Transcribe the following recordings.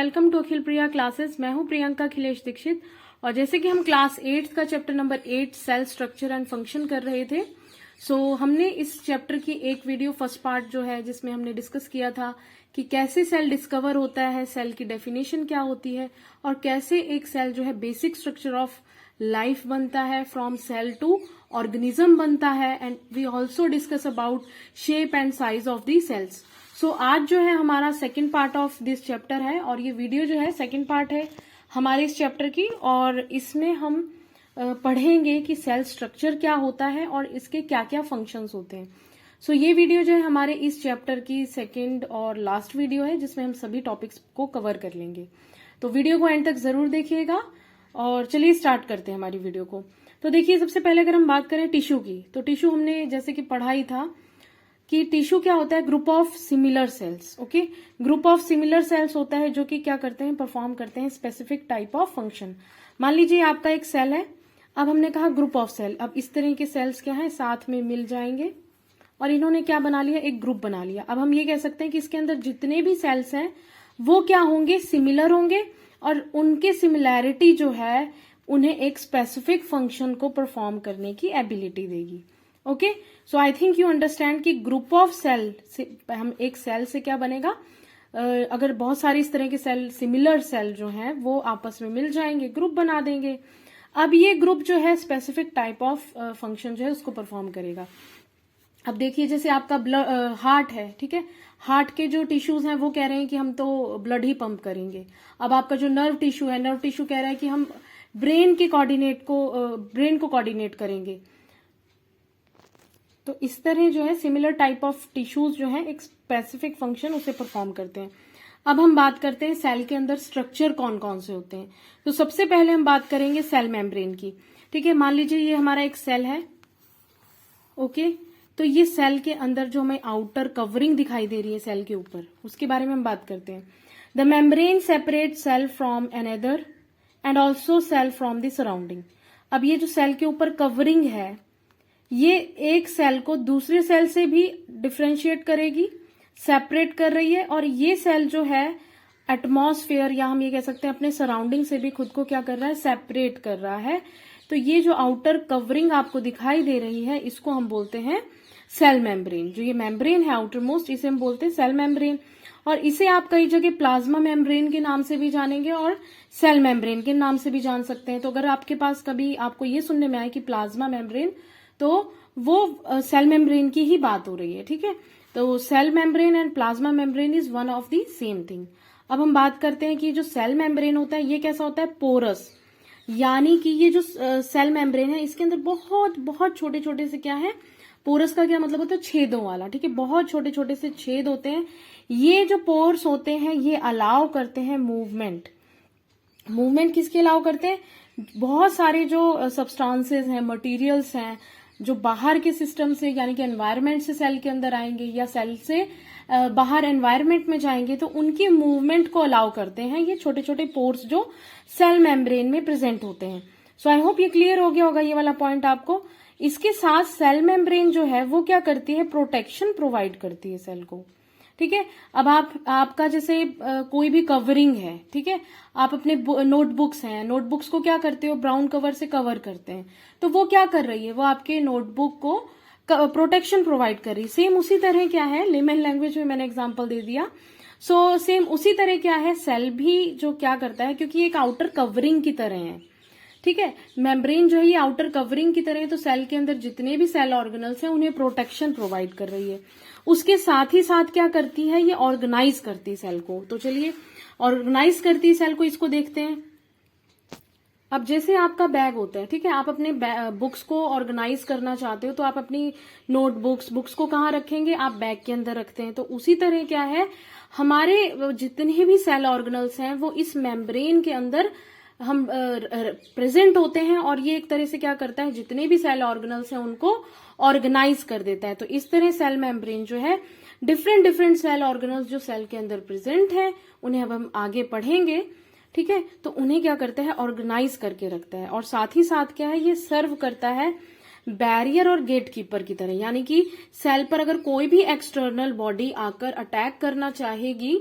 Welcome to Akhil Priya classes. मैं हूं प्रियंका अखिलेश दीक्षित और जैसे कि हम क्लास 8 का chapter number 8 cell structure and function कर रहे थे। हमने इस चैप्टर की एक वीडियो फर्स्ट पार्ट जो है जिसमें हमने डिस्कस किया था कि कैसे सेल डिस्कवर होता है, सेल की डेफिनेशन क्या होती है और कैसे एक सेल जो है बेसिक स्ट्रक्चर ऑफ लाइफ बनता है, फ्रॉम सेल टू ऑर्गेनिज्म बनता है। And we also discuss about shape and size of the cells. आज जो है हमारा second part of this chapter है और ये वीडियो जो है सेकेंड पार्ट है हमारे इस चैप्टर की, और इसमें हम पढ़ेंगे कि सेल स्ट्रक्चर क्या होता है और इसके क्या क्या फंक्शंस होते हैं। ये वीडियो जो है हमारे इस चैप्टर की सेकेंड और लास्ट वीडियो है जिसमें हम सभी टॉपिक्स को कवर कर लेंगे। तो वीडियो को एंड तक जरूर देखिएगा और चलिए स्टार्ट करते हैं हमारी वीडियो को। तो देखिए, सबसे पहले अगर हम बात करें टिश्यू की, तो टिश्यू हमने जैसे कि पढ़ा ही था कि टिश्यू क्या होता है, group of similar sales. Okay, group of similar sales होता है जो कि क्या करते हैं, परफॉर्म करते हैं स्पेसिफिक टाइप ऑफ फंक्शन। मान लीजिए आपका एक सेल है, अब हमने कहा ग्रुप ऑफ सेल। अब इस तरह के सेल्स क्या है, साथ में मिल जाएंगे और इन्होंने क्या बना लिया, एक ग्रुप बना लिया। अब हम ये कह सकते हैं कि इसके अंदर जितने भी सेल्स हैं वो क्या होंगे, सिमिलर होंगे और उनके सिमिलैरिटी जो है उन्हें एक स्पेसिफिक फंक्शन को परफॉर्म करने की एबिलिटी देगी। Okay, so I think you understand कि ग्रुप ऑफ सेल से हम एक सेल से क्या बनेगा, अगर बहुत सारी इस तरह के सेल, सिमिलर सेल जो हैं वो आपस में मिल जाएंगे, ग्रुप बना देंगे। अब ये ग्रुप जो है स्पेसिफिक टाइप ऑफ फंक्शन जो है उसको परफॉर्म करेगा। अब देखिए, जैसे आपका हार्ट है, ठीक है, हार्ट के जो टिश्यूज हैं वो कह रहे हैं कि हम तो ब्लड ही पंप करेंगे। अब आपका जो नर्व टिश्यू है, नर्व टिश्यू कह रहा है कि हम ब्रेन को कोऑर्डिनेट करेंगे। तो इस तरह जो है सिमिलर टाइप ऑफ टिश्यूज जो है एक स्पेसिफिक फंक्शन उसे परफॉर्म करते हैं। अब हम बात करते हैं सेल के अंदर स्ट्रक्चर कौन कौन से होते हैं। तो सबसे पहले हम बात करेंगे सेल मेम्ब्रेन की। ठीक है, मान लीजिए ये हमारा एक सेल है। ओके, तो ये सेल के अंदर जो हमें आउटर कवरिंग दिखाई दे रही है सेल के ऊपर, उसके बारे में हम बात करते हैं। The membrane separate cell from another and also cell from the surrounding. अब ये जो सेल के ऊपर कवरिंग है ये एक सेल को दूसरे सेल से भी डिफ्रेंशिएट करेगी, सेपरेट कर रही है, और ये सेल जो है एटमॉस्फेयर या हम ये कह सकते हैं अपने सराउंडिंग से भी खुद को क्या कर रहा है, सेपरेट कर रहा है। तो ये जो आउटर कवरिंग आपको दिखाई दे रही है इसको हम बोलते हैं सेल मेम्ब्रेन। जो ये मेम्ब्रेन है आउटर मोस्ट, इसे हम बोलते हैं सेल मेम्ब्रेन। और इसे आप कई जगह प्लाज्मा मेम्ब्रेन के नाम से भी जानेंगे और सेल मेम्ब्रेन के नाम से भी जान सकते हैं। तो अगर आपके पास कभी आपको ये सुनने में आए कि प्लाज्मा मेम्ब्रेन, तो वो सेल मेम्ब्रेन की ही बात हो रही है। ठीक है, तो cell membrane and plasma membrane is one of the same thing. अब हम बात करते हैं कि जो सेल मेम्ब्रेन होता है ये कैसा होता है, पोरस। यानी कि ये जो सेल मेम्ब्रेन है इसके अंदर बहुत बहुत छोटे छोटे से क्या है, पोरस का क्या मतलब होता है, छेदों वाला। ठीक है, बहुत छोटे छोटे से छेद होते हैं। ये जो पोर्स होते हैं ये अलाउ करते हैं मूवमेंट। मूवमेंट किसके अलाउ करते हैं, बहुत सारे जो सब्सटेंसेस हैं, मटेरियल्स हैं जो बाहर के सिस्टम से यानी कि एनवायरनमेंट से सेल के अंदर आएंगे या सेल से बाहर एनवायरनमेंट में जाएंगे, तो उनकी मूवमेंट को अलाउ करते हैं ये छोटे छोटे पोर्स जो सेल मेम्ब्रेन में प्रेजेंट होते हैं। सो आई होप ये क्लियर हो गया होगा ये वाला पॉइंट आपको। इसके साथ सेल मेम्ब्रेन जो है वो क्या करती है, प्रोटेक्शन प्रोवाइड करती है सेल को। ठीक है, अब आपका जैसे कोई भी कवरिंग है, ठीक है, आप अपने नोटबुक्स हैं, नोटबुक्स को क्या करते हो, ब्राउन कवर से कवर करते हैं, तो वो क्या कर रही है, वो आपके नोटबुक को प्रोटेक्शन प्रोवाइड कर रही है। सेम उसी तरह क्या है, लेमन लैंग्वेज में मैंने एग्जांपल दे दिया। सेम उसी तरह क्या है, सेल भी जो क्या करता है, क्योंकि एक आउटर कवरिंग की तरह है। ठीक है, मेम्ब्रेन जो है ये आउटर कवरिंग की तरह है, तो सेल के अंदर जितने भी सेल ऑर्गेनल्स हैं उन्हें प्रोटेक्शन प्रोवाइड कर रही है। उसके साथ ही साथ क्या करती है, ये ऑर्गेनाइज करती है सेल को। तो चलिए, ऑर्गेनाइज करती है सेल को, इसको देखते हैं। अब जैसे आपका बैग होता है, ठीक है, आप अपने बुक्स को ऑर्गेनाइज करना चाहते हो तो आप अपनी बुक्स को कहाँ रखेंगे, आप बैग के अंदर रखते हैं। तो उसी तरह क्या है, हमारे जितने भी सेल ऑर्गेनल्स हैं वो इस मेम्ब्रेन के अंदर हम प्रेजेंट होते हैं, और ये एक तरह से क्या करता है, जितने भी सेल ऑर्गेनल्स हैं उनको ऑर्गेनाइज कर देता है। तो इस तरह सेल मेम्ब्रेन जो है डिफरेंट डिफरेंट सेल ऑर्गेनल्स जो सेल के अंदर प्रेजेंट है उन्हें अब हम आगे पढ़ेंगे। ठीक है, तो उन्हें क्या करता है, ऑर्गेनाइज करके रखता है, और साथ ही साथ क्या है, ये सर्व करता है बैरियर और गेट कीपर की तरह। यानी कि सेल पर अगर कोई भी एक्सटर्नल बॉडी आकर अटैक करना चाहेगी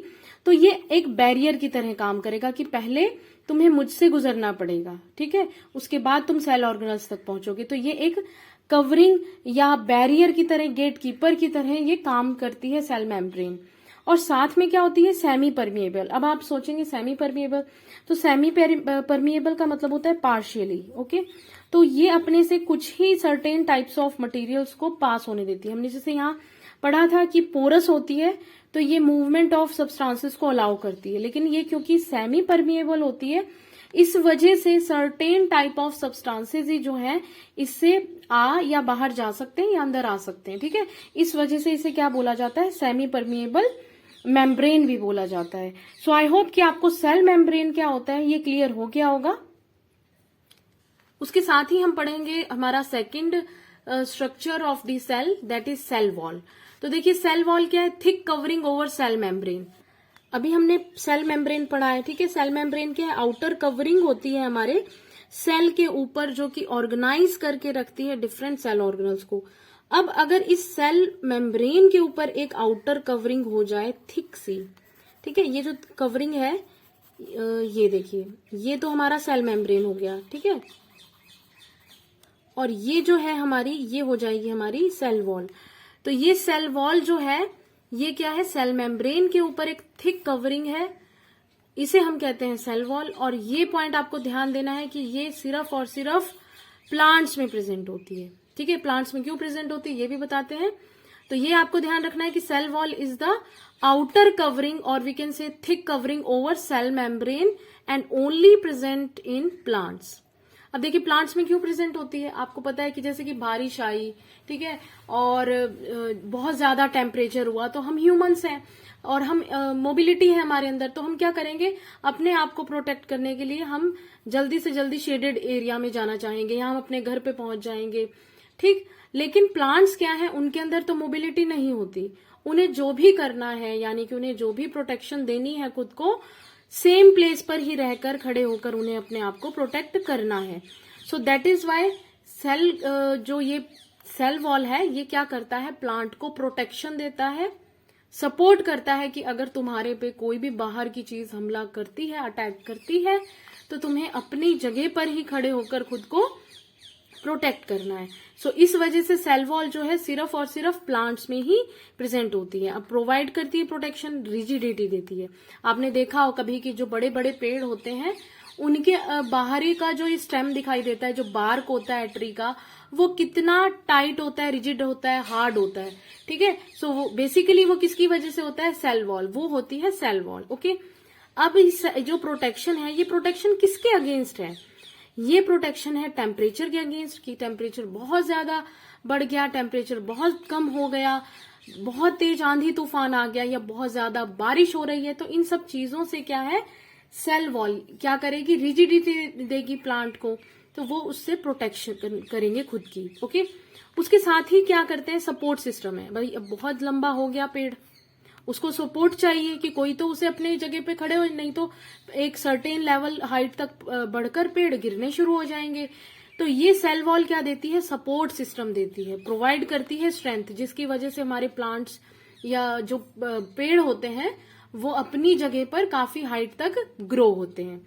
तो ये एक बैरियर की तरह काम करेगा कि पहले तुम्हें मुझसे गुजरना पड़ेगा, ठीक है, उसके बाद तुम सेल ऑर्गेनल्स तक पहुंचोगे। तो ये एक कवरिंग या बैरियर की तरह, गेट कीपर की तरह ये काम करती है सेल मेम्ब्रेन। और साथ में क्या होती है, सेमी परमिएबल। अब आप सोचेंगे सेमी परमिएबल, तो सेमी परमिएबल का मतलब होता है पार्शियली, ओके। तो ये अपने से कुछ ही सर्टेन टाइप्स ऑफ मटेरियल्स को पास होने देती है। हमने जैसे यहाँ पढ़ा था कि पोरस होती है तो ये मूवमेंट ऑफ सब्सटेंसेस को अलाउ करती है, लेकिन ये क्योंकि सेमी परमिएबल होती है इस वजह से सर्टेन टाइप ऑफ सब्सटेंसेस ही जो है इससे आ या बाहर जा सकते हैं या अंदर आ सकते हैं, ठीक है। इस वजह से इसे क्या बोला जाता है, सेमी परमिएबल मेम्ब्रेन भी बोला जाता है। सो आई होप कि आपको सेल मेम्ब्रेन क्या होता है ये क्लियर हो गया होगा। उसके साथ ही हम पढ़ेंगे हमारा second structure of the cell, that is cell wall. तो देखिए सेल वॉल क्या है, thick covering over cell membrane. अभी हमने सेल मेम्ब्रेन पढ़ा है, ठीक है। सेल मेम्ब्रेन क्या है, आउटर कवरिंग होती है हमारे सेल के ऊपर जो कि ऑर्गेनाइज करके रखती है डिफरेंट सेल ऑर्गेनल्स को। अब अगर इस सेल मेम्ब्रेन के ऊपर एक आउटर कवरिंग हो जाए थिक सी, ठीक है, ये जो कवरिंग है ये देखिए, ये तो हमारा सेल मेम्ब्रेन हो गया, ठीक है, और ये जो है हमारी, ये हो जाएगी हमारी सेल वॉल। तो ये सेल वॉल जो है ये क्या है, सेल मेम्ब्रेन के ऊपर एक थिक कवरिंग है, इसे हम कहते हैं सेल वॉल। और ये पॉइंट आपको ध्यान देना है कि ये सिर्फ और सिर्फ प्लांट्स में प्रेजेंट होती है, ठीक है। प्लांट्स में क्यों प्रेजेंट होती है ये भी बताते हैं। तो ये आपको ध्यान रखना है कि cell wall is the outer covering और we can say thick covering over cell membrane and only present in plants. अब देखिए प्लांट्स में क्यों प्रेजेंट होती है, आपको पता है कि जैसे कि बारिश आई, ठीक है, और बहुत ज्यादा टेम्परेचर हुआ, तो हम ह्यूमंस हैं और हम मोबिलिटी है हमारे अंदर, तो हम क्या करेंगे, अपने आप को प्रोटेक्ट करने के लिए हम जल्दी से जल्दी शेडेड एरिया में जाना चाहेंगे या हम अपने घर पे पहुंच जाएंगे, ठीक। लेकिन प्लांट्स क्या है, उनके अंदर तो मोबिलिटी नहीं होती, उन्हें जो भी करना है यानी कि उन्हें जो भी प्रोटेक्शन देनी है खुद को, सेम प्लेस पर ही रहकर खड़े होकर उन्हें अपने आप को प्रोटेक्ट करना है। So that is why cell जो ये सेल वॉल है ये क्या करता है, प्लांट को प्रोटेक्शन देता है, सपोर्ट करता है कि अगर तुम्हारे पे कोई भी बाहर की चीज हमला करती है, अटैक करती है, तो तुम्हें अपनी जगह पर ही खड़े होकर खुद को प्रोटेक्ट करना है। सो इस वजह से सेल वॉल जो है सिर्फ और सिर्फ प्लांट्स में ही प्रेजेंट होती है। अब प्रोवाइड करती है प्रोटेक्शन, रिजिडिटी देती है। आपने देखा हो कभी कि जो बड़े बड़े पेड़ होते हैं उनके बाहरी का जो स्टेम दिखाई देता है, जो बार्क होता है ट्री का, वो कितना टाइट होता है, रिजिड होता है, हार्ड होता है, ठीक है। सो वो बेसिकली वो किसकी वजह से होता है, सेल वॉल, वो होती है सेल वॉल, ओके। अब इस जो प्रोटेक्शन है ये प्रोटेक्शन किसके अगेंस्ट है, ये प्रोटेक्शन है टेम्परेचर के अगेंस्ट, कि टेम्परेचर बहुत ज्यादा बढ़ गया, टेम्परेचर बहुत कम हो गया, बहुत तेज आंधी तूफान आ गया या बहुत ज्यादा बारिश हो रही है, तो इन सब चीजों से क्या है, सेल वॉल क्या करेगी, रिजिडिटी देगी प्लांट को, तो वो उससे प्रोटेक्शन करेंगे खुद की, ओके। उसके साथ ही क्या करते हैं, सपोर्ट सिस्टम है। भाई अब बहुत लंबा हो गया पेड़, उसको सपोर्ट चाहिए कि कोई तो उसे अपने जगह पे खड़े हो, नहीं तो एक सर्टेन लेवल हाइट तक बढ़कर पेड़ गिरने शुरू हो जाएंगे। तो ये सेल वॉल क्या देती है, सपोर्ट सिस्टम देती है, प्रोवाइड करती है स्ट्रेंथ, जिसकी वजह से हमारे प्लांट्स या जो पेड़ होते हैं वो अपनी जगह पर काफी हाइट तक ग्रो होते हैं।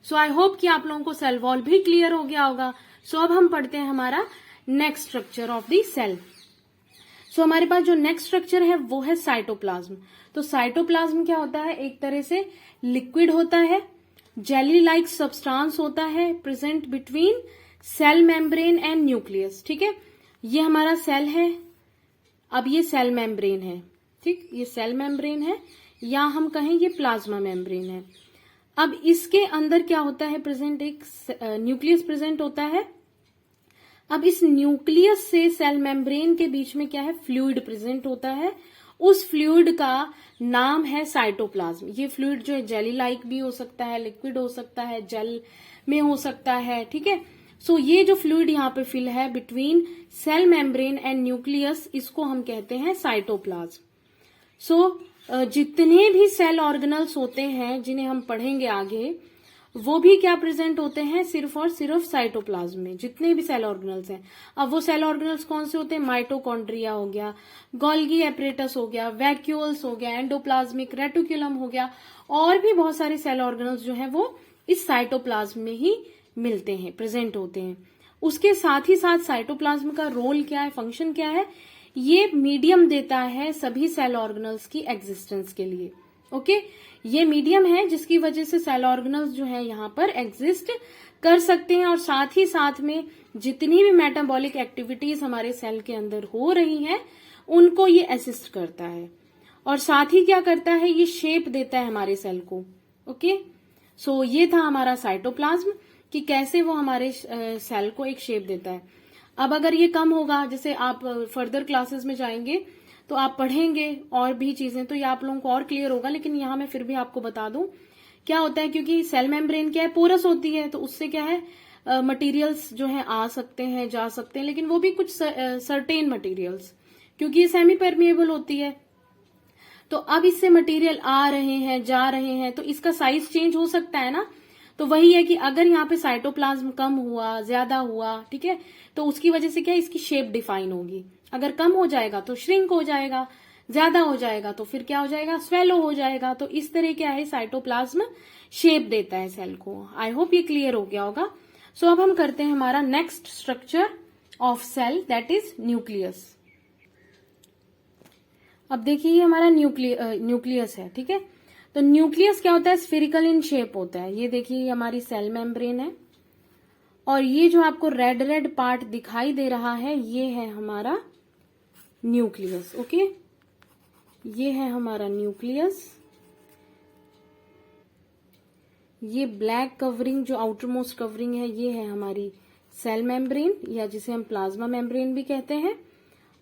सो आई होप कि आप लोगों को सेल वॉल भी क्लियर हो गया होगा। सो अब हम पढ़ते हैं हमारा next structure of the cell. So हमारे पास जो नेक्स्ट स्ट्रक्चर है वो है साइटोप्लाज्म। तो साइटोप्लाज्म क्या होता है, एक तरह से लिक्विड होता है, जेली लाइक सब्सटेंस होता है, present between cell membrane and nucleus, ठीक है। ये हमारा सेल है, अब ये सेल मेम्ब्रेन है, ठीक, ये सेल मेम्ब्रेन है, या हम कहें ये प्लाज्मा मेम्ब्रेन है। अब इसके अंदर क्या होता है, प्रेजेंट एक न्यूक्लियस प्रेजेंट होता है। अब इस न्यूक्लियस से सेल मेम्ब्रेन के बीच में क्या है, फ्लूइड प्रेजेंट होता है, उस फ्लूइड का नाम है साइटोप्लाज्म। ये फ्लूइड जो है जेली लाइक भी हो सकता है, लिक्विड हो सकता है, जेल में हो सकता है, ठीक है। सो ये जो फ्लूइड यहाँ पे फिल है between cell membrane and nucleus, इसको हम कहते हैं साइटोप्लाज्म। सो जितने भी सेल ऑर्गेनल्स होते हैं जिन्हें हम पढ़ेंगे आगे, वो भी क्या प्रेजेंट होते हैं, सिर्फ और सिर्फ साइटोप्लाज्म में, जितने भी सेल ऑर्गेनल्स हैं। अब वो सेल ऑर्गेनल्स कौन से होते हैं, माइटोकॉन्ड्रिया हो गया, गोल्गी एपरेटस हो गया, वैक्यूल्स हो गया, एंडोप्लाज्मिक रेटिकुलम हो गया, और भी बहुत सारे सेल ऑर्गेनल्स जो है वो इस साइटोप्लाज्म में ही मिलते हैं, प्रेजेंट होते हैं। उसके साथ ही साथ साइटोप्लाज्म का रोल क्या है, फंक्शन क्या है, ये मीडियम देता है सभी सेल ऑर्गेनल्स की एग्जिस्टेंस के लिए। ओके, ये मीडियम है जिसकी वजह से सेल ऑर्गेनल्स जो है यहाँ पर एग्जिस्ट कर सकते हैं, और साथ ही साथ में जितनी भी मेटाबॉलिक एक्टिविटीज हमारे सेल के अंदर हो रही हैं उनको ये असिस्ट करता है, और साथ ही क्या करता है, ये शेप देता है हमारे सेल को। ओके, सो ये था हमारा साइटोप्लाज्म कि कैसे वो हमारे सेल को एक शेप देता है। अब अगर ये कम होगा, जैसे आप फर्दर क्लासेस में जाएंगे तो आप पढ़ेंगे और भी चीजें, तो ये आप लोगों को और क्लियर होगा, लेकिन यहाँ मैं फिर भी आपको बता दूं क्या होता है, क्योंकि सेल मेम्ब्रेन क्या है, पोरस होती है, तो उससे क्या है, मटेरियल्स जो है आ सकते हैं, जा सकते हैं, लेकिन वो भी कुछ सर्टेन मटेरियल्स, क्योंकि ये सेमी परमिएबल होती है। तो अब इससे मटेरियल आ रहे हैं, जा रहे हैं, तो इसका साइज चेंज हो सकता है ना। तो वही है कि अगर यहाँ पे साइटोप्लाज्म कम हुआ, ज्यादा हुआ, ठीक है, तो उसकी वजह से क्या है, इसकी शेप डिफाइन होगी। अगर कम हो जाएगा तो श्रिंक हो जाएगा, ज्यादा हो जाएगा तो फिर क्या हो जाएगा, स्वेलो हो जाएगा। तो इस तरह क्या है, साइटोप्लाज्म शेप देता है सेल को। आई होप ये क्लियर हो गया होगा। सो अब हम करते हैं हमारा next structure of cell, that is nucleus. अब देखिए ये हमारा न्यूक्लियस है, ठीक है। तो न्यूक्लियस क्या होता है, स्फेरिकल इन शेप होता है। ये देखिए ये हमारी सेल मेम्ब्रेन है, और ये जो आपको रेड रेड पार्ट दिखाई दे रहा है ये है हमारा न्यूक्लियस। ओके, ये है हमारा न्यूक्लियस। ये ब्लैक कवरिंग जो आउटर मोस्ट कवरिंग है ये है हमारी सेल मेम्ब्रेन, या जिसे हम प्लाज्मा मेम्ब्रेन भी कहते हैं।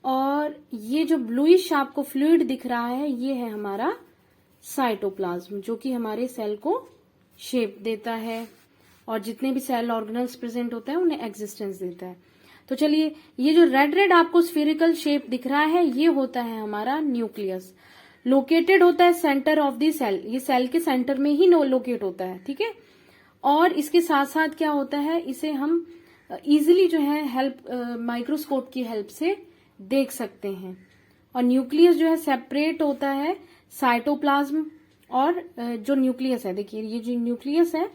और ये जो ब्लूइश आपको फ्लूइड दिख रहा है ये है हमारा साइटोप्लाज्म, जो कि हमारे सेल को शेप देता है और जितने भी सेल ऑर्गेनल्स प्रेजेंट होते हैं उन्हें एग्जिस्टेंस देता है। तो चलिए, ये जो रेड रेड आपको स्फेरिकल शेप दिख रहा है ये होता है हमारा न्यूक्लियस। लोकेटेड होता है सेंटर ऑफ द सेल, ये सेल के सेंटर में ही लोकेट होता है, ठीक है। और इसके साथ साथ क्या होता है, इसे हम इजिली जो है हेल्प माइक्रोस्कोप की हेल्प से देख सकते हैं। और न्यूक्लियस जो है सेपरेट होता है साइटोप्लाज्म और जो न्यूक्लियस है, देखिए ये जो न्यूक्लियस है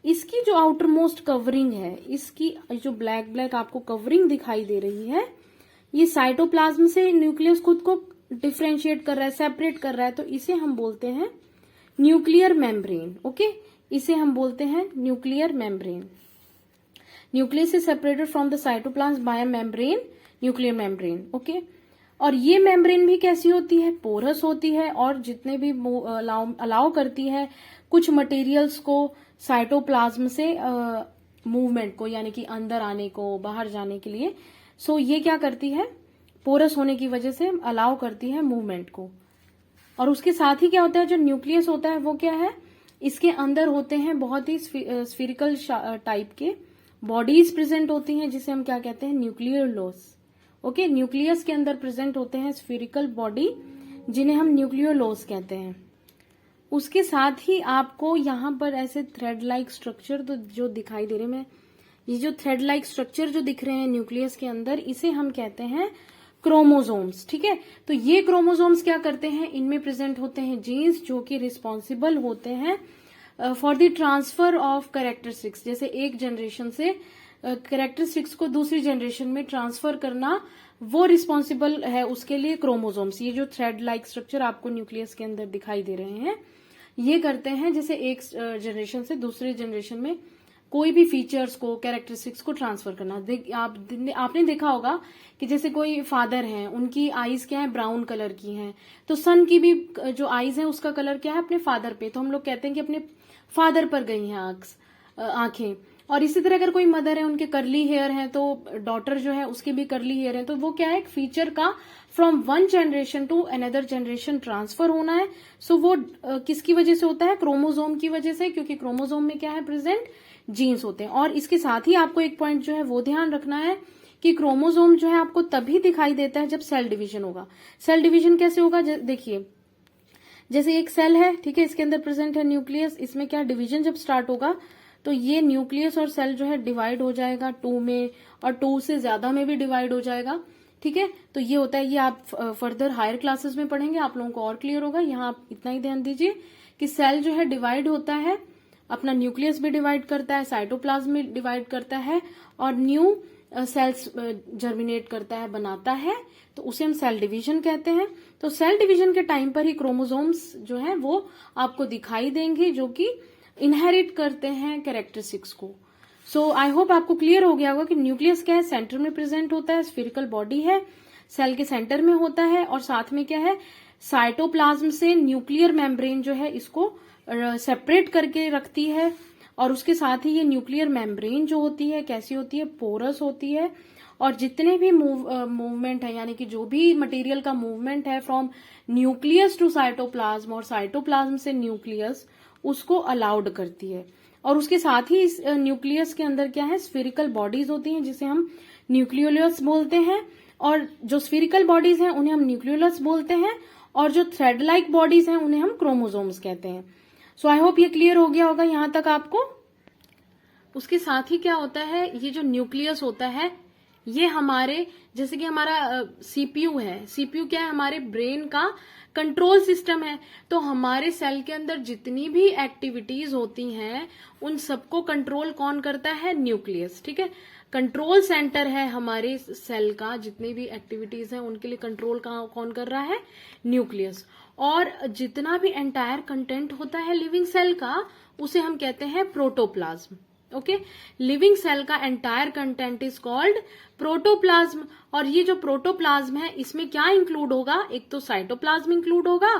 इसकी जो आउटर मोस्ट कवरिंग है, इसकी जो ब्लैक ब्लैक आपको कवरिंग दिखाई दे रही है, ये साइटोप्लाज्म से न्यूक्लियस खुद को डिफ्रेंशिएट कर रहा है, सेपरेट कर रहा है, तो इसे हम बोलते हैं न्यूक्लियर मेम्ब्रेन। ओके, इसे हम बोलते हैं nuclear membrane. Nucleus is separated from the cytoplasm by a membrane, nuclear membrane. Okay, और ये मेम्ब्रेन भी कैसी होती है, पोरस होती है, और जितने भी अलाउ करती है कुछ मटेरियल्स को साइटोप्लाज्म से मूवमेंट को, यानी कि अंदर आने को, बाहर जाने के लिए। सो ये क्या करती है, पोरस होने की वजह से अलाउ करती है मूवमेंट को। और उसके साथ ही क्या होता है, जो न्यूक्लियस होता है वो क्या है, इसके अंदर होते हैं बहुत ही स्फेरिकल टाइप के बॉडीज प्रेजेंट होती हैं, जिसे हम क्या कहते हैं, न्यूक्लियोलस। ओके, न्यूक्लियस के अंदर प्रेजेंट होते हैं स्फेरिकल बॉडी, जिन्हें हम न्यूक्लियोलस कहते हैं। उसके साथ ही आपको यहाँ पर ऐसे थ्रेड लाइक स्ट्रक्चर तो जो दिखाई दे रहे हैं, ये जो थ्रेड लाइक स्ट्रक्चर जो दिख रहे हैं न्यूक्लियस के अंदर, इसे हम कहते हैं क्रोमोसोम्स, ठीक है। तो ये क्रोमोसोम्स क्या करते हैं, इनमें प्रेजेंट होते हैं जीन्स जो कि रिस्पॉन्सिबल होते हैं for the transfer of characteristics. जैसे एक जनरेशन से कैरेक्टरिस्टिक्स को दूसरी जनरेशन में ट्रांसफर करना, वो रिस्पॉन्सिबल है उसके लिए क्रोमोसोम्स। ये जो थ्रेड लाइक स्ट्रक्चर आपको न्यूक्लियस के अंदर दिखाई दे रहे हैं ये करते हैं जैसे एक जनरेशन से दूसरे जनरेशन में कोई भी फीचर्स को, कैरेक्टरिस्टिक्स को ट्रांसफर करना। आपने देखा होगा कि जैसे कोई फादर हैं, उनकी आईज क्या है, ब्राउन कलर की हैं, तो सन की भी जो आईज है उसका कलर क्या है, अपने फादर पे, तो हम लोग कहते हैं कि अपने फादर पर गई हैं आंखें। और इसी तरह अगर कोई मदर है, उनके करली हेयर हैं, तो डॉटर जो है उसके भी करली हेयर है, तो वो क्या है, एक फीचर का from one generation to another generation transfer होना है। सो वो किसकी वजह से होता है, क्रोमोसोम की वजह से, क्योंकि क्रोमोसोम में क्या है, प्रेजेंट जीन्स होते हैं। और इसके साथ ही आपको एक पॉइंट जो है वो ध्यान रखना है कि क्रोमोसोम जो है आपको तभी दिखाई देता है जब सेल डिवीजन होगा। सेल डिवीजन कैसे होगा, देखिए जैसे एक सेल है, ठीक है, इसके अंदर प्रेजेंट है न्यूक्लियस, इसमें क्या डिवीजन जब स्टार्ट होगा तो ये न्यूक्लियस और सेल जो है डिवाइड हो जाएगा 2 में, और 2 से ज्यादा में भी डिवाइड हो जाएगा, ठीक है। तो ये होता है, ये आप फर्दर हायर क्लासेस में पढ़ेंगे, आप लोगों को और क्लियर होगा। यहाँ आप इतना ही ध्यान दीजिए कि सेल जो है डिवाइड होता है, अपना न्यूक्लियस भी डिवाइड करता है, साइटोप्लाज्म भी डिवाइड करता है, और न्यू सेल्स जर्मिनेट करता है, बनाता है, तो उसे हम सेल डिवीजन कहते हैं। तो सेल डिवीजन के टाइम पर ही क्रोमोसोम्स जो है वो आपको दिखाई देंगे, जो कि इनहेरिट करते हैं कैरेक्टरिस्टिक्स को। सो आई होप आपको क्लियर हो गया होगा कि न्यूक्लियस क्या है, सेंटर में प्रेजेंट होता है, स्फेरिकल बॉडी है, सेल के सेंटर में होता है, और साथ में क्या है, साइटोप्लाज्म से न्यूक्लियर मेम्ब्रेन जो है इसको सेपरेट करके रखती है। और उसके साथ ही ये न्यूक्लियर मेम्ब्रेन जो होती है कैसी होती है, पोरस होती है, और जितने भी मूवमेंट है, यानी कि जो भी मटेरियल का मूवमेंट है फ्रॉम न्यूक्लियस टू साइटोप्लाज्म और साइटोप्लाज्म से न्यूक्लियस, उसको अलाउड करती है। और उसके साथ ही इस न्यूक्लियस के अंदर क्या है, स्फेरिकल बॉडीज होती हैं जिसे हम न्यूक्लियोलस बोलते हैं, और जो स्फेरिकल बॉडीज हैं उन्हें हम न्यूक्लियोलस बोलते हैं, और जो थ्रेड लाइक बॉडीज हैं उन्हें हम क्रोमोसोम्स कहते हैं। सो आई होप ये क्लियर हो गया होगा यहां तक आपको। उसके साथ ही क्या होता है, ये जो न्यूक्लियस होता है ये हमारे, जैसे कि हमारा सीपीयू है, सीपीयू क्या है, हमारे ब्रेन का कंट्रोल सिस्टम है। तो हमारे सेल के अंदर जितनी भी एक्टिविटीज होती हैं उन सबको कंट्रोल कौन करता है, न्यूक्लियस, ठीक है। कंट्रोल सेंटर है हमारे सेल का, जितनी भी एक्टिविटीज हैं उनके लिए कंट्रोल कौन कर रहा है, न्यूक्लियस। और जितना भी एंटायर कंटेंट होता है लिविंग सेल का उसे हम कहते हैं प्रोटोप्लाज्म। ओके, लिविंग सेल का entire content is called protoplasm. और ये जो प्रोटोप्लाज्म है इसमें क्या इंक्लूड होगा, एक तो साइटोप्लाज्म इंक्लूड होगा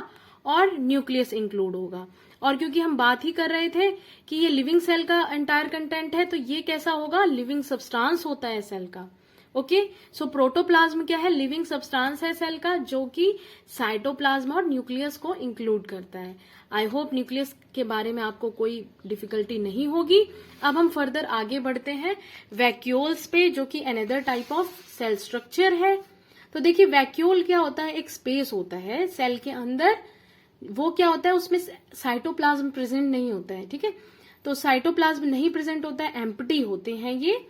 और न्यूक्लियस इंक्लूड होगा। और क्योंकि हम बात ही कर रहे थे कि ये लिविंग सेल का एंटायर कंटेंट है, तो ये कैसा होगा, लिविंग सब्सटेंस होता है सेल का। ओके, सो प्रोटोप्लाज्म क्या है, लिविंग सब्सटेंस है सेल का, जो कि साइटोप्लाज्म और न्यूक्लियस को इंक्लूड करता है। आई होप न्यूक्लियस के बारे में आपको कोई डिफिकल्टी नहीं होगी। अब हम फर्दर आगे बढ़ते हैं वैक्यूल्स पे, जो कि another type of cell structure है। तो देखिए वैक्यूल क्या होता है, एक स्पेस होता है सेल के अंदर, वो क्या होता है, उसमें साइटोप्लाज्म प्रेजेंट नहीं होता है, ठीक है। तो साइटोप्लाज्म नहीं प्रेजेंट होता है, एम्प्टी होते हैं ये,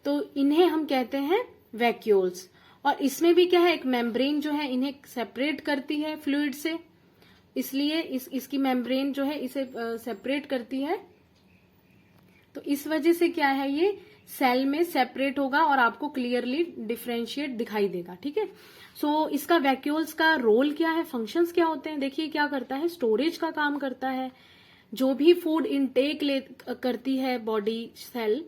तो इन्हें हम कहते हैं वैक्यूल्स। और इसमें भी क्या है, एक मेम्ब्रेन जो है इन्हें सेपरेट करती है फ्लूइड से, इसलिए इसकी मेम्ब्रेन जो है इसे सेपरेट करती है। तो इस वजह से क्या है, ये सेल में सेपरेट होगा और आपको क्लियरली डिफरेंशिएट दिखाई देगा, ठीक है। सो इसका वैक्यूल्स का रोल क्या है, फंक्शंस क्या होते हैं, देखिए क्या करता है, स्टोरेज का काम करता है। जो भी फूड इनटेक करती है बॉडी सेल,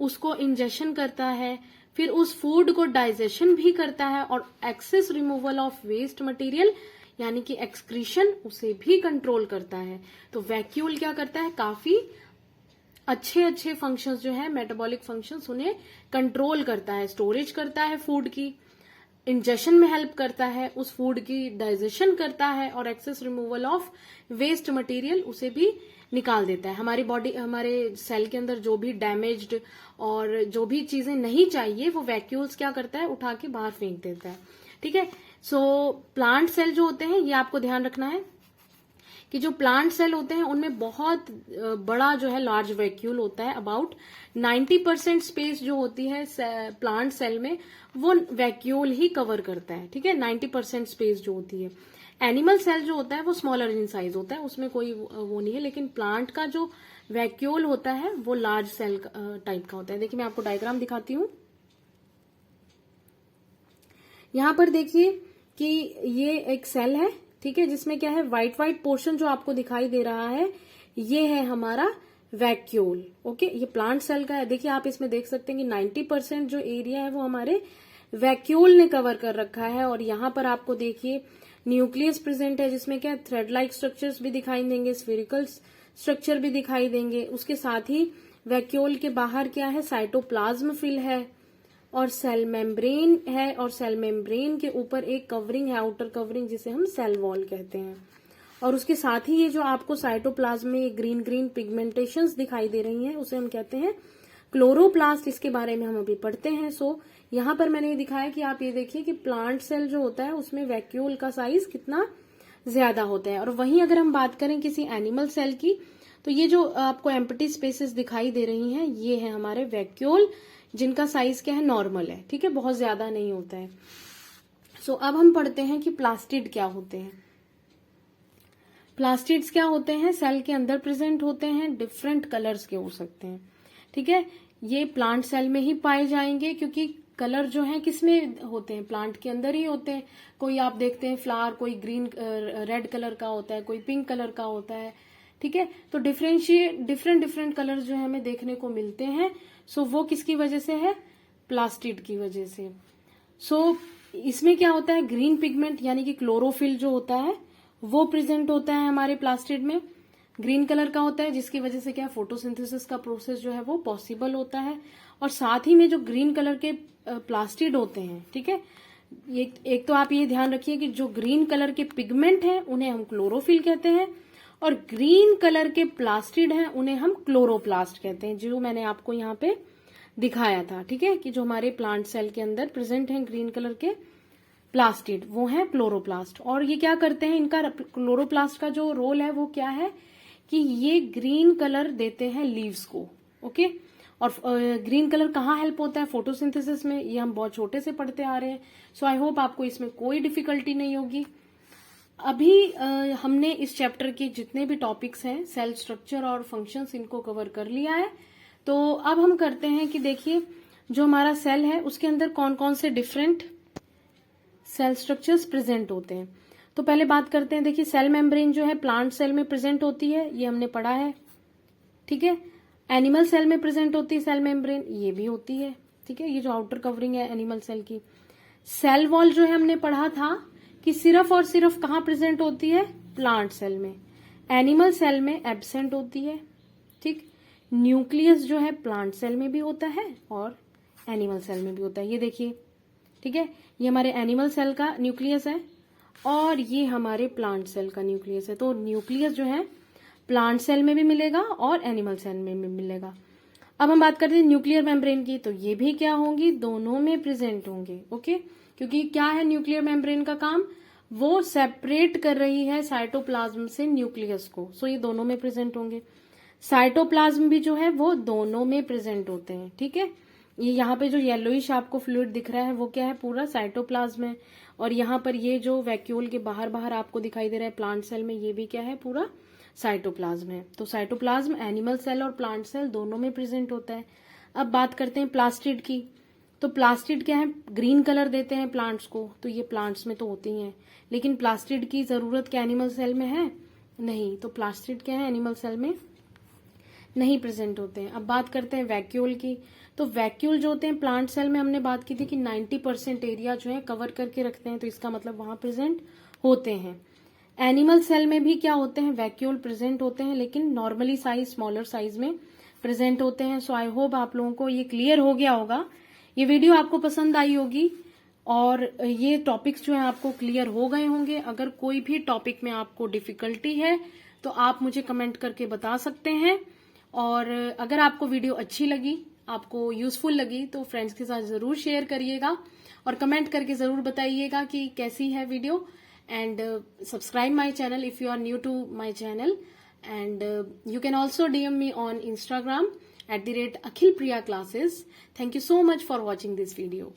उसको इंजेक्शन करता है, फिर उस फूड को डाइजेशन भी करता है, और excess removal of waste material यानी कि एक्सक्रीशन उसे भी कंट्रोल करता है। तो वैक्यूल क्या करता है, काफी अच्छे अच्छे फंक्शंस जो है, मेटाबॉलिक फंक्शंस, उन्हें कंट्रोल करता है। स्टोरेज करता है फूड की, इंजेक्शन में हेल्प करता है, उस फूड की डाइजेशन करता है, और excess removal of waste material उसे भी निकाल देता है। हमारी बॉडी, हमारे सेल के अंदर जो भी डैमेज्ड और जो भी चीजें नहीं चाहिए वो वैक्यूल्स क्या करता है, उठा के बाहर फेंक देता है, ठीक है। सो प्लांट सेल जो होते हैं, ये आपको ध्यान रखना है कि जो प्लांट सेल होते हैं उनमें बहुत बड़ा जो है लार्ज वैक्यूल होता है। अबाउट 90% स्पेस जो होती है प्लांट सेल में वो वैक्यूल ही कवर करता है, ठीक है, 90% स्पेस जो होती है। एनिमल सेल जो होता है वो स्मॉलर इन साइज होता है, उसमें कोई वो नहीं है, लेकिन प्लांट का जो वैक्यूल होता है वो लार्ज सेल टाइप का होता है। देखिए मैं आपको डायग्राम दिखाती हूँ। यहां पर देखिए कि ये एक सेल है, ठीक है, जिसमें क्या है, व्हाइट व्हाइट पोर्शन जो आपको दिखाई दे रहा है ये है हमारा वैक्यूल। ओके, ये प्लांट सेल का है। देखिए आप इसमें देख सकते हैं कि 90% जो एरिया है वो हमारे वैक्यूल ने कवर कर रखा है। और यहाँ पर आपको देखिए न्यूक्लियस प्रेजेंट है, जिसमें क्या थ्रेड लाइक स्ट्रक्चर्स भी दिखाई देंगे, स्फेरिकल स्ट्रक्चर भी दिखाई देंगे। उसके साथ ही वैक्यूल के बाहर क्या है, साइटोप्लाज्म फिल है और सेल मेम्ब्रेन है, और सेल मेम्ब्रेन के ऊपर एक कवरिंग है, आउटर कवरिंग, जिसे हम सेल वॉल कहते हैं। और उसके साथ ही ये जो आपको साइटोप्लाज्म में ग्रीन ग्रीन पिगमेंटेशंस दिखाई दे रही हैं उसे हम कहते हैं क्लोरोप्लास्ट। इसके बारे में हम अभी पढ़ते हैं। सो यहाँ पर मैंने ये दिखाया कि आप ये देखिए कि प्लांट सेल जो होता है उसमें वैक्यूल का साइज कितना ज्यादा होते हैं। और वहीं अगर हम बात करें किसी एनिमल सेल की, तो ये जो आपको एम्प्टी स्पेसेस दिखाई दे रही हैं, ये है हमारे वैक्यूल, जिनका साइज क्या है, नॉर्मल है, ठीक है, बहुत ज्यादा नहीं होता है। सो अब हम पढ़ते हैं कि प्लास्टिड क्या होते हैं। प्लास्टिड्स क्या होते हैं, सेल के अंदर प्रेजेंट होते हैं, डिफरेंट कलर्स के हो सकते हैं, ठीक है। ये प्लांट सेल में ही पाए जाएंगे, क्योंकि कलर जो है किसमें होते हैं, प्लांट के अंदर ही होते हैं। कोई आप देखते हैं फ्लावर, कोई ग्रीन रेड कलर का होता है, कोई पिंक कलर का होता है, ठीक है। तो डिफरेंट कलर जो है हमें देखने को मिलते हैं। सो वो किसकी वजह से है, प्लास्टिड की वजह से। सो इसमें क्या होता है, ग्रीन पिगमेंट यानी कि क्लोरोफिल जो होता है वो प्रेजेंट होता है हमारे प्लास्टिड में, ग्रीन कलर का होता है, जिसकी वजह से क्या, फोटोसिंथेसिस का प्रोसेस जो है वो पॉसिबल होता है। और साथ ही में जो ग्रीन कलर के प्लास्टिड होते हैं, ठीक है, एक तो आप ये ध्यान रखिए कि जो ग्रीन कलर के पिगमेंट हैं उन्हें हम क्लोरोफिल कहते हैं, और ग्रीन कलर के प्लास्टिड हैं उन्हें हम क्लोरोप्लास्ट कहते हैं, जो मैंने आपको यहाँ पे दिखाया था, ठीक है, कि जो हमारे प्लांट सेल के अंदर प्रेजेंट हैं ग्रीन कलर के प्लास्टिड, वो है क्लोरोप्लास्ट। और ये क्या करते हैं, इनका क्लोरोप्लास्ट का जो रोल है वो क्या है कि ये ग्रीन कलर देते हैं लीव्स को, ओके। और ग्रीन कलर कहाँ हेल्प होता है, फोटोसिंथेसिस में, ये हम बहुत छोटे से पढ़ते आ रहे हैं। सो आई होप आपको इसमें कोई डिफिकल्टी नहीं होगी। अभी हमने इस चैप्टर के जितने भी टॉपिक्स हैं, सेल स्ट्रक्चर और फंक्शंस, इनको कवर कर लिया है। तो अब हम करते हैं कि देखिए जो हमारा सेल है उसके अंदर कौन कौन से डिफरेंट सेल स्ट्रक्चर्स प्रेजेंट होते हैं। तो पहले बात करते हैं, देखिए सेल मेम्ब्रेन जो है प्लांट सेल में प्रेजेंट होती है, ये हमने पढ़ा है, ठीक है। एनिमल सेल में प्रेजेंट होती है सेल मेम्ब्रेन, ये भी होती है, ठीक है, ये जो आउटर कवरिंग है एनिमल सेल की। सेल वॉल जो है हमने पढ़ा था कि सिर्फ और सिर्फ कहाँ प्रेजेंट होती है, प्लांट सेल में, एनिमल सेल में एब्सेंट होती है, ठीक। न्यूक्लियस जो है प्लांट सेल में भी होता है और एनिमल सेल में भी होता है, ये देखिए, ठीक है, ये हमारे एनिमल सेल का न्यूक्लियस है और ये हमारे प्लांट सेल का न्यूक्लियस है। तो न्यूक्लियस जो है प्लांट सेल में भी मिलेगा और एनिमल सेल में भी मिलेगा। अब हम बात करते हैं न्यूक्लियर मेम्ब्रेन की, तो ये भी क्या होंगी, दोनों में प्रेजेंट होंगे, ओके। क्योंकि क्या है न्यूक्लियर मेम्ब्रेन का काम, वो सेपरेट कर रही है साइटोप्लाज्म से न्यूक्लियस को, सो ये दोनों में प्रेजेंट होंगे। साइटोप्लाज्म भी जो है वो दोनों में प्रेजेंट होते हैं, ठीक है। ये यहाँ पे जो येलोइश आपको फ्लूइड दिख रहा है वो क्या है, पूरा साइटोप्लाज्म है। और यहाँ पर ये जो वैक्यूल के बाहर बाहर आपको दिखाई दे रहा है प्लांट सेल में, ये भी क्या है, पूरा साइटोप्लाज्म है। तो साइटोप्लाज्म एनिमल सेल और प्लांट सेल दोनों में प्रेजेंट होता है। अब बात करते हैं प्लास्टिड की, तो प्लास्टिड क्या है, ग्रीन कलर देते हैं प्लांट्स को, तो ये प्लांट्स में तो होती ही है, लेकिन प्लास्टिड की जरूरत क्या एनिमल सेल में है, नहीं। तो प्लास्टिड क्या है, एनिमल सेल में नहीं प्रेजेंट होते हैं। अब बात करते हैं वैक्यूल की, तो वैक्यूल जो होते हैं प्लांट सेल में हमने बात की थी कि 90% एरिया जो है कवर करके रखते हैं, तो इसका मतलब वहां प्रेजेंट होते हैं। एनिमल सेल में भी क्या होते हैं, वैक्यूल प्रेजेंट होते हैं, लेकिन नॉर्मली साइज, स्मॉलर साइज में प्रेजेंट होते हैं। सो आई होप आप लोगों को ये क्लियर हो गया होगा, ये वीडियो आपको पसंद आई होगी और ये टॉपिक्स जो है आपको क्लियर हो गए होंगे। अगर कोई भी टॉपिक में आपको डिफिकल्टी है तो आप मुझे कमेंट करके बता सकते हैं। और अगर आपको वीडियो अच्छी लगी, आपको यूजफुल लगी, तो फ्रेंड्स के साथ जरूर शेयर करिएगा और कमेंट करके जरूर बताइएगा कि कैसी है video. And subscribe my channel if you are new to my channel, and you can also DM me on Instagram @akhilpriyaclasses. Thank you so much for watching this video.